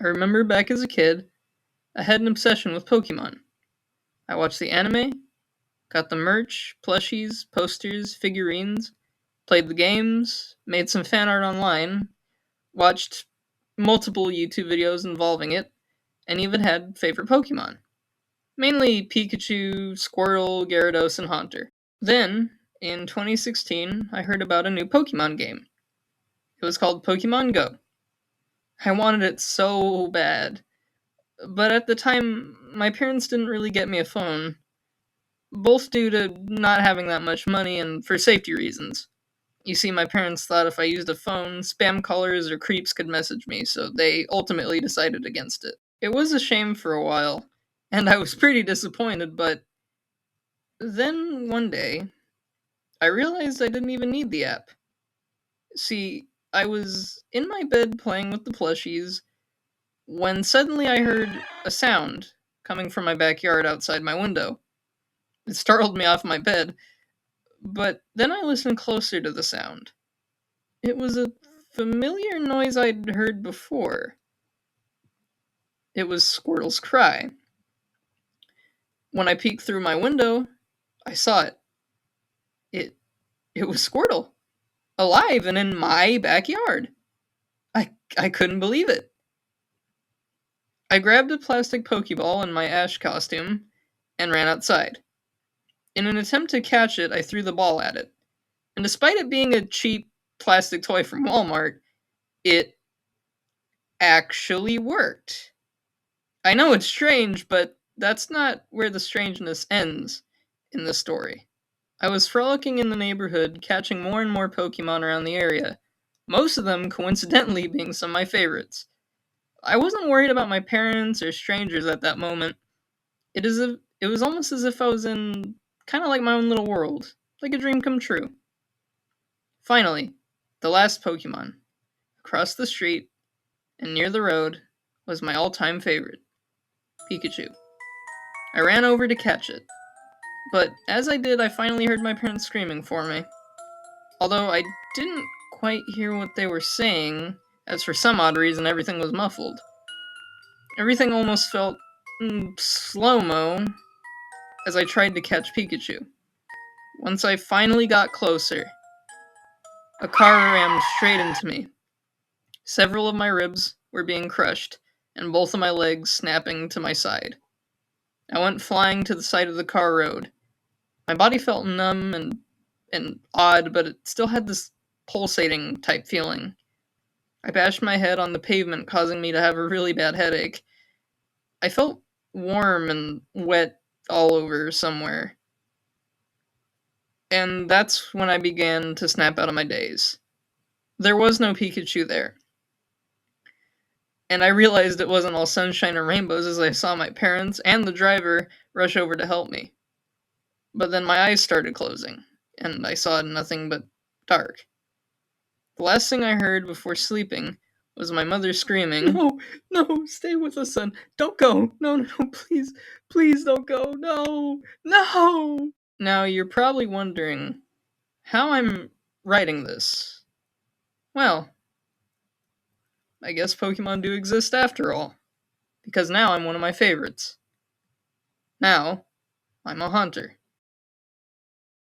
I remember back as a kid, I had an obsession with Pokemon. I watched the anime, got the merch, plushies, posters, figurines, played the games, made some fan art online, watched multiple YouTube videos involving it, and even had favorite Pokemon. Mainly Pikachu, Squirtle, Gyarados, and Haunter. Then, in 2016, I heard about a new Pokemon game. It was called Pokemon Go. I wanted it so bad. But at the time, my parents didn't really get me a phone, both due to not having that much money and for safety reasons. You see, my parents thought if I used a phone, spam callers or creeps could message me, so they ultimately decided against it. It was a shame for a while, and I was pretty disappointed, but then one day, I realized I didn't even need the app. See, I was in my bed playing with the plushies when suddenly I heard a sound coming from my backyard outside my window. It startled me off my bed, but then I listened closer to the sound. It was a familiar noise I'd heard before. It was Squirtle's cry. When I peeked through my window, I saw it. It it was Squirtle, alive and in my backyard. I couldn't believe it. I grabbed a plastic Pokeball in my Ash costume and ran outside. In an attempt to catch it, I threw the ball at it. And despite it being a cheap plastic toy from Walmart, it actually worked. I know it's strange, but that's not where the strangeness ends in the story. I was frolicking in the neighborhood, catching more and more Pokemon around the area, most of them coincidentally being some of my favorites. I wasn't worried about my parents or strangers at that moment. It was almost as if I was in kind of like my own little world, like a dream come true. Finally, the last Pokemon, across the street and near the road, was my all-time favorite, Pikachu. I ran over to catch it, but as I did, I finally heard my parents screaming for me. Although I didn't quite hear what they were saying, as for some odd reason everything was muffled. Everything almost felt slow-mo as I tried to catch Pikachu. Once I finally got closer, a car rammed straight into me. Several of my ribs were being crushed, and both of my legs snapping to my side. I went flying to the side of the car road. My body felt numb and odd, but it still had this pulsating type feeling. I bashed my head on the pavement, causing me to have a really bad headache. I felt warm and wet all over somewhere. And that's when I began to snap out of my daze. There was no Pikachu there. And I realized it wasn't all sunshine and rainbows as I saw my parents and the driver rush over to help me. But then my eyes started closing, and I saw nothing but dark. The last thing I heard before sleeping was my mother screaming, "No, no, stay with us, son. Don't go. No, no, no, please, please don't go. No, no." Now, you're probably wondering how I'm writing this. Well, I guess Pokemon do exist after all, because now I'm one of my favorites. Now, I'm a hunter.